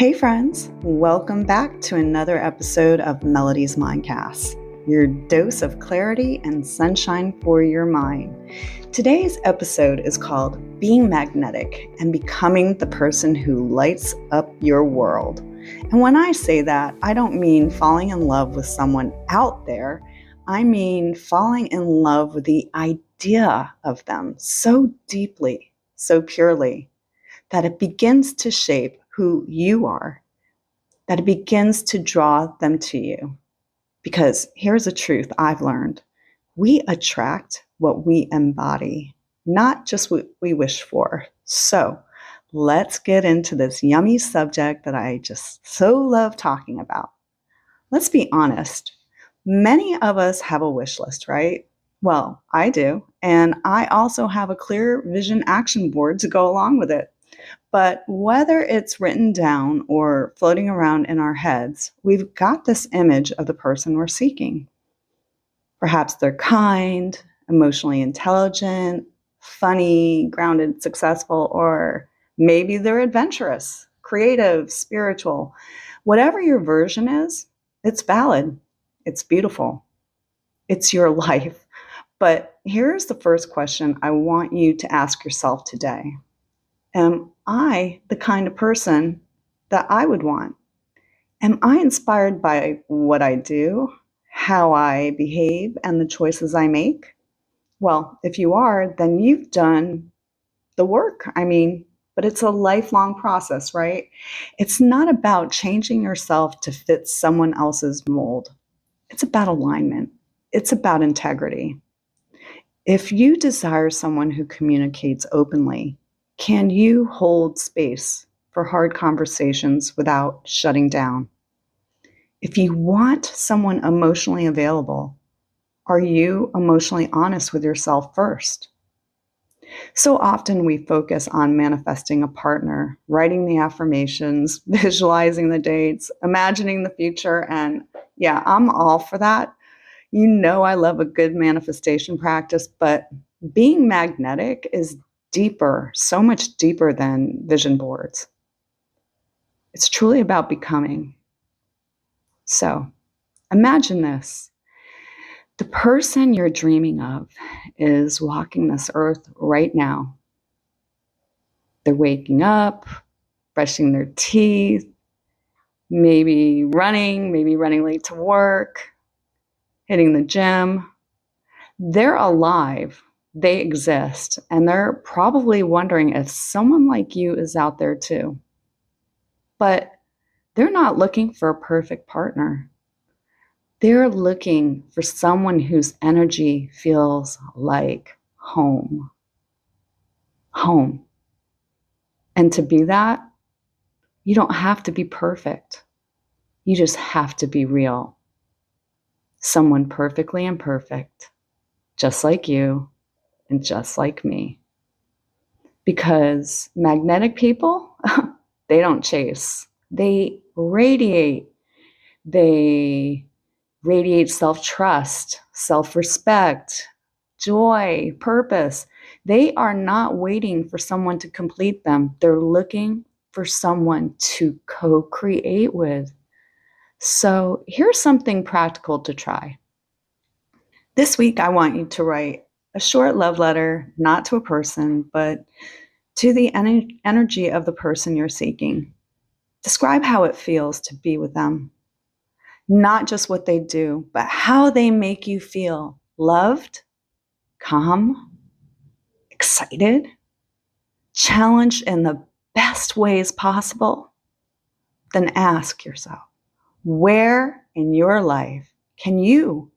Hey friends, welcome back to another episode of Melodie's Mindcast, your dose of clarity and sunshine for your mind. Today's episode is called Being Magnetic and Becoming the Person Who Lights Up Your World. And when I say that, I don't mean falling in love with someone out there. I mean falling in love with the idea of them so deeply, so purely, that it begins to shape who you are, that it begins to draw them to you. Because here's the truth I've learned. We attract what we embody, not just what we wish for. So let's get into this yummy subject that I just so love talking about. Let's be honest. Many of us have a wish list, right? Well, I do. And I also have a clear vision action board to go along with it. But whether it's written down or floating around in our heads, we've got this image of the person we're seeking. Perhaps they're kind, emotionally intelligent, funny, grounded, successful, or maybe they're adventurous, creative, spiritual. Whatever your version is, it's valid. It's beautiful. It's your life. But here's the first question I want you to ask yourself today. Am I the kind of person that I would want? Am I inspired by what I do, how I behave, and the choices I make? Well, if you are, then you've done the work. But it's a lifelong process, right? It's not about changing yourself to fit someone else's mold. It's about alignment. It's about integrity. If you desire someone who communicates openly, can you hold space for hard conversations without shutting down? If you want someone emotionally available, are you emotionally honest with yourself first? So often we focus on manifesting a partner, writing the affirmations, visualizing the dates, imagining the future, and yeah, I'm all for that. You know I love a good manifestation practice, but being magnetic is deeper, so much deeper than vision boards. It's truly about becoming. So imagine this. The person you're dreaming of is walking this earth right now. They're waking up, brushing their teeth, maybe running late to work, hitting the gym. They're alive. They exist. And they're probably wondering if someone like you is out there too. But they're not looking for a perfect partner. They're looking for someone whose energy feels like home. Home. And to be that, you don't have to be perfect. You just have to be real. Someone perfectly imperfect, just like you and just like me. Because magnetic people, they don't chase. They radiate. They radiate self-trust, self-respect, joy, purpose. They are not waiting for someone to complete them. They're looking for someone to co-create with. So here's something practical to try. This week, I want you to write a short love letter, not to a person, but to the energy of the person you're seeking. Describe how it feels to be with them. Not just what they do, but how they make you feel loved, calm, excited, challenged in the best ways possible. Then ask yourself, where in your life can you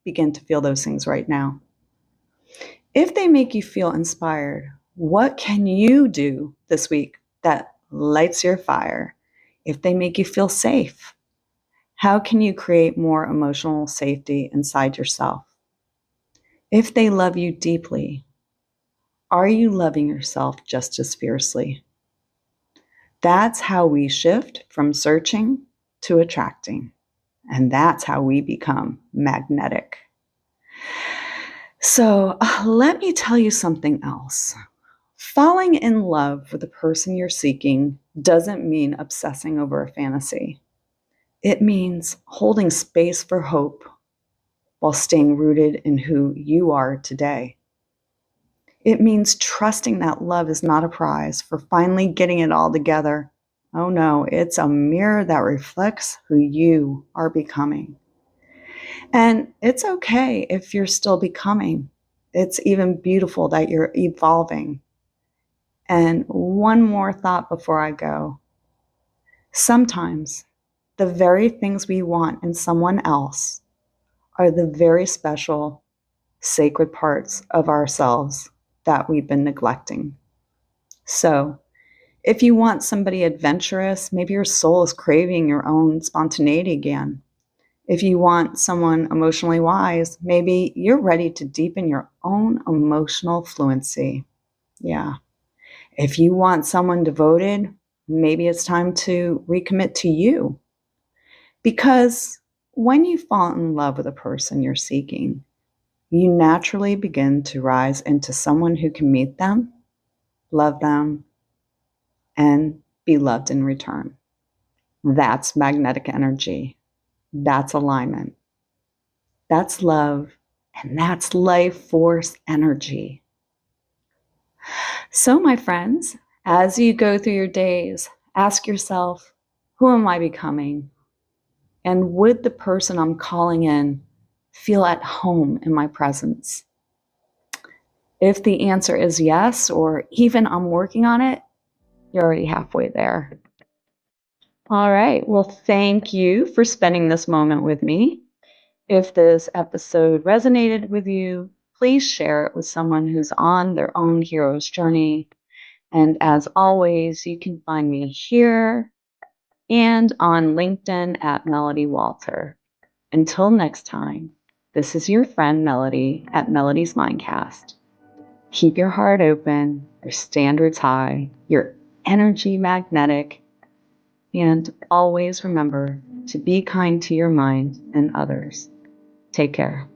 begin to feel those things right now? If they make you feel inspired, what can you do this week that lights your fire? If they make you feel safe, how can you create more emotional safety inside yourself? If they love you deeply, are you loving yourself just as fiercely? That's how we shift from searching to attracting. And that's how we become magnetic. So let me tell you something else. Falling in love with the person you're seeking doesn't mean obsessing over a fantasy. It means holding space for hope while staying rooted in who you are today. It means trusting that love is not a prize for finally getting it all together. Oh no, it's a mirror that reflects who you are becoming. And it's okay if you're still becoming. It's even beautiful that you're evolving. And one more thought before I go. Sometimes the very things we want in someone else are the very special, sacred parts of ourselves that we've been neglecting. So, if you want somebody adventurous, maybe your soul is craving your own spontaneity again. If you want someone emotionally wise, maybe you're ready to deepen your own emotional fluency. Yeah. If you want someone devoted, maybe it's time to recommit to you. Because when you fall in love with a person you're seeking, you naturally begin to rise into someone who can meet them, love them, and be loved in return. That's magnetic energy. That's alignment. That's love. And that's life force energy. So, my friends, as you go through your days, ask yourself, who am I becoming? And would the person I'm calling in feel at home in my presence? If the answer is yes, or even I'm working on it, you're already halfway there. All right. Well, thank you for spending this moment with me. If this episode resonated with you, please share it with someone who's on their own hero's journey. And as always, you can find me here and on LinkedIn at Melodie Wolter. Until next time, this is your friend Melodie at Melodie's Mindcast. Keep your heart open, your standards high, your energy magnetic, and always remember to be kind to your mind and others. Take care.